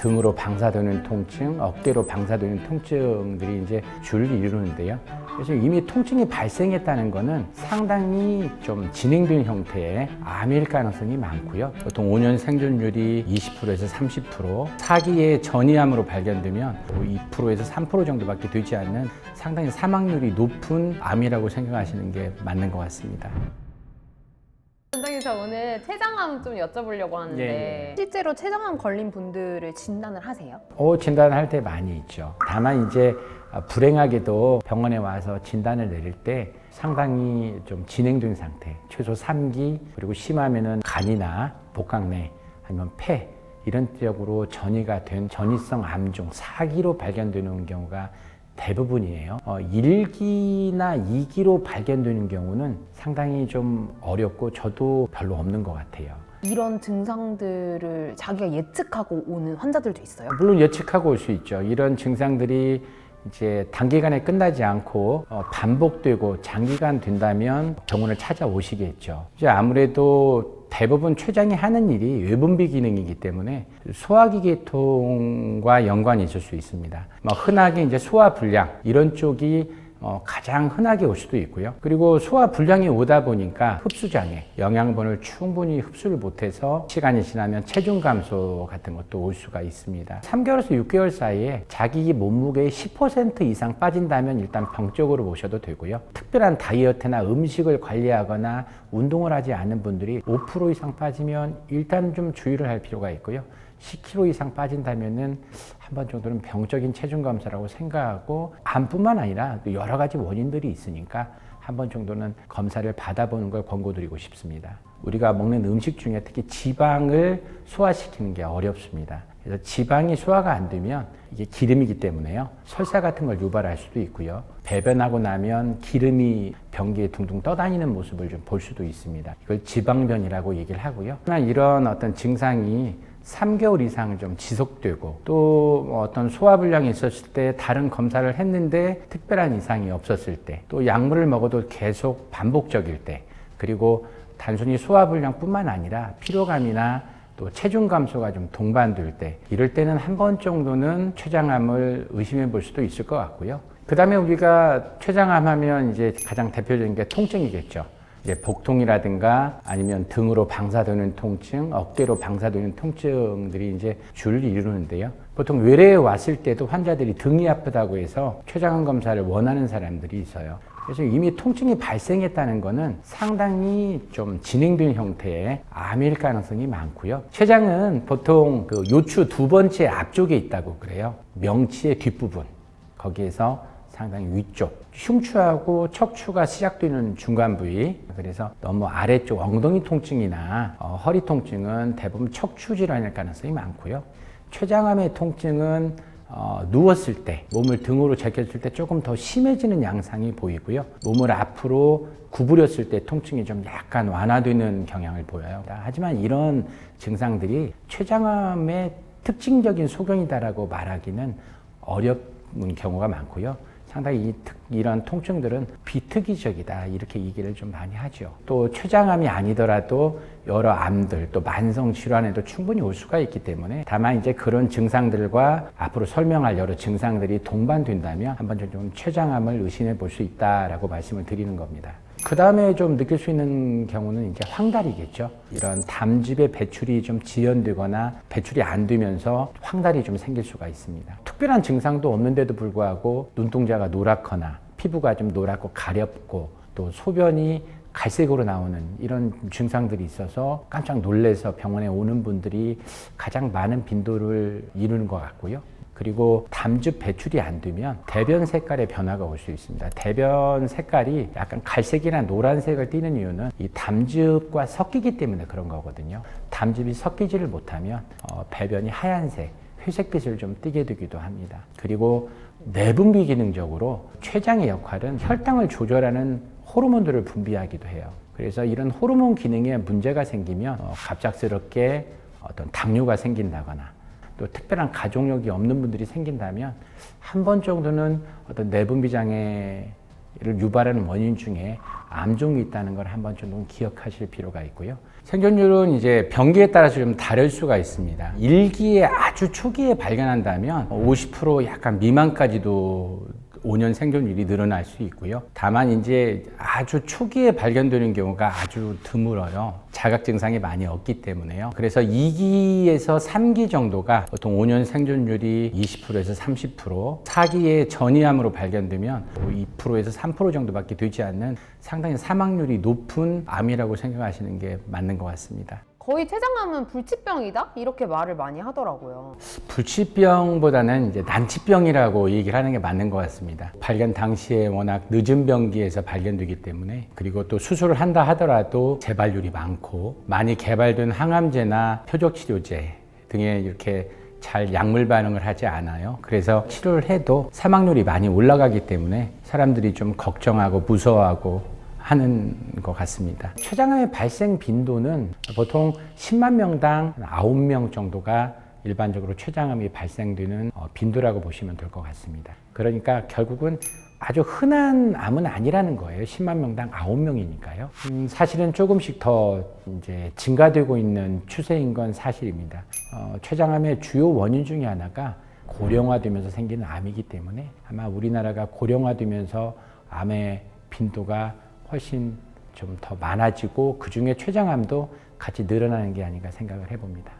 등으로 방사되는 통증, 어깨로 방사되는 통증들이 이제 주를 이루는데요. 그래서 이미 통증이 발생했다는 것은 상당히 좀 진행된 형태의 암일 가능성이 많고요. 보통 5년 생존율이 20%에서 30%, 4기의 전이암으로 발견되면 2%에서 3% 정도밖에 되지 않는 상당히 사망률이 높은 암이라고 생각하시는 게 맞는 것 같습니다. 원장님, 저 오늘 췌장암 좀 여쭤보려고 하는데 실제로 췌장암 걸린 분들을 진단을 하세요? 진단할 때 많이 있죠. 다만 이제 불행하게도 병원에 와서 진단을 내릴 때 상당히 좀 진행된 상태, 최소 3기, 그리고 심하면은 간이나 복강내 아니면 폐 이런 쪽으로 전이가 된 전이성 암중 4기로 발견되는 경우가 대부분이에요. 1기나 2기로 발견되는 경우는 상당히 좀 어렵고 저도 별로 없는 것 같아요. 이런 증상들을 자기가 예측하고 오는 환자들도 있어요? 물론 예측하고 올 수 있죠. 이런 증상들이 이제 단기간에 끝나지 않고 반복되고 장기간 된다면 병원을 찾아오시겠죠. 이제 아무래도 대부분 췌장이 하는 일이 외분비 기능이기 때문에 소화기 계통과 연관이 있을 수 있습니다. 흔하게 이제 소화불량 이런 쪽이 가장 흔하게 올 수도 있고요. 그리고 소화불량이 오다 보니까 흡수장애, 영양분을 충분히 흡수를 못해서 시간이 지나면 체중 감소 같은 것도 올 수가 있습니다. 3개월에서 6개월 사이에 자기 몸무게의 10% 이상 빠진다면 일단 병적으로 보셔도 되고요. 특별한 다이어트나 음식을 관리하거나 운동을 하지 않는 분들이 5% 이상 빠지면 일단 좀 주의를 할 필요가 있고요. 10kg 이상 빠진다면은 한 번 정도는 병적인 체중 검사라고 생각하고 암뿐만 아니라 또 여러 가지 원인들이 있으니까 한 번 정도는 검사를 받아보는 걸 권고드리고 싶습니다. 우리가 먹는 음식 중에 특히 지방을 소화시키는 게 어렵습니다. 그래서 지방이 소화가 안 되면 이게 기름이기 때문에요. 설사 같은 걸 유발할 수도 있고요. 배변하고 나면 기름이 변기에 둥둥 떠다니는 모습을 좀 볼 수도 있습니다. 이걸 지방변이라고 얘기를 하고요. 하지만 이런 어떤 증상이 3개월 이상 좀 지속되고 또 어떤 소화불량이 있었을 때 다른 검사를 했는데 특별한 이상이 없었을 때 또 약물을 먹어도 계속 반복적일 때 그리고 단순히 소화불량뿐만 아니라 피로감이나 또 체중 감소가 좀 동반될 때 이럴 때는 한 번 정도는 췌장암을 의심해 볼 수도 있을 것 같고요. 그 다음에 우리가 췌장암 하면 이제 가장 대표적인 게 통증이겠죠. 이제 복통이라든가 아니면 등으로 방사되는 통증, 어깨로 방사되는 통증들이 이제 주를 이루는데요. 보통 외래에 왔을 때도 환자들이 등이 아프다고 해서 췌장암 검사를 원하는 사람들이 있어요. 그래서 이미 통증이 발생했다는 것은 상당히 좀 진행된 형태의 암일 가능성이 많고요. 췌장은 보통 그 요추 두 번째 앞쪽에 있다고 그래요. 명치의 뒷부분, 거기에서 상당히 위쪽, 흉추하고 척추가 시작되는 중간 부위, 그래서 너무 아래쪽 엉덩이 통증이나 허리 통증은 대부분 척추 질환일 가능성이 많고요. 췌장암의 통증은 누웠을 때, 몸을 등으로 제꼈을 때 조금 더 심해지는 양상이 보이고요. 몸을 앞으로 구부렸을 때 통증이 좀 약간 완화되는 경향을 보여요. 하지만 이런 증상들이 췌장암의 특징적인 소견이다라고 말하기는 어려운 경우가 많고요. 상당히 이런 통증들은 비특이적이다 이렇게 얘기를 좀 많이 하죠. 또 췌장암이 아니더라도 여러 암들 또 만성 질환에도 충분히 올 수가 있기 때문에 다만 이제 그런 증상들과 앞으로 설명할 여러 증상들이 동반된다면 한번 좀 췌장암을 의심해 볼 수 있다라고 말씀을 드리는 겁니다. 그 다음에 좀 느낄 수 있는 경우는 이제 황달이겠죠. 이런 담즙의 배출이 좀 지연되거나 배출이 안 되면서 황달이 좀 생길 수가 있습니다. 특별한 증상도 없는데도 불구하고 눈동자가 노랗거나 피부가 좀 노랗고 가렵고 또 소변이 갈색으로 나오는 이런 증상들이 있어서 깜짝 놀라서 병원에 오는 분들이 가장 많은 빈도를 이루는 것 같고요. 그리고 담즙 배출이 안 되면 대변 색깔의 변화가 올 수 있습니다. 대변 색깔이 약간 갈색이나 노란색을 띠는 이유는 이 담즙과 섞이기 때문에 그런 거거든요. 담즙이 섞이지를 못하면 배변이 하얀색, 회색빛을 좀 띠게 되기도 합니다. 그리고 내분비 기능적으로 췌장의 역할은 혈당을 조절하는 호르몬들을 분비하기도 해요. 그래서 이런 호르몬 기능에 문제가 생기면 갑작스럽게 어떤 당뇨가 생긴다거나 또 특별한 가족력이 없는 분들이 생긴다면 한 번 정도는 어떤 내분비 장애 를 유발하는 원인 중에 암종이 있다는 걸 한번 좀 기억하실 필요가 있고요. 생존율은 이제 병기에 따라서 좀 다를 수가 있습니다. 1기에 아주 초기에 발견한다면 50% 약간 미만까지도 5년 생존율이 늘어날 수 있고요. 다만 이제 아주 초기에 발견되는 경우가 아주 드물어요. 자각 증상이 많이 없기 때문에요. 그래서 2기에서 3기 정도가 보통 5년 생존율이 20%에서 30%, 4기에 전이암으로 발견되면 2%에서 3% 정도밖에 되지 않는 상당히 사망률이 높은 암이라고 생각하시는 게 맞는 것 같습니다. 거의 췌장암은 불치병이다? 이렇게 말을 많이 하더라고요. 불치병보다는 이제 난치병이라고 얘기를 하는 게 맞는 것 같습니다. 발견 당시에 워낙 늦은 병기에서 발견되기 때문에, 그리고 또 수술을 한다 하더라도 재발률이 많고, 많이 개발된 항암제나 표적치료제 등에 이렇게 잘 약물 반응을 하지 않아요. 그래서 치료를 해도 사망률이 많이 올라가기 때문에 사람들이 좀 걱정하고 무서워하고 하는 것 같습니다. 췌장암의 발생 빈도는 보통 10만 명당 9명 정도가 일반적으로 췌장암이 발생되는 빈도라고 보시면 될 것 같습니다. 그러니까 결국은 아주 흔한 암은 아니라는 거예요. 10만 명당 9명이니까요. 사실은 조금씩 더 이제 증가되고 있는 추세인 건 사실입니다. 췌장암의 주요 원인 중에 하나가 고령화되면서 생기는 암이기 때문에 아마 우리나라가 고령화되면서 암의 빈도가 훨씬 좀 더 많아지고, 그중에 췌장암도 같이 늘어나는 게 아닌가 생각을 해봅니다.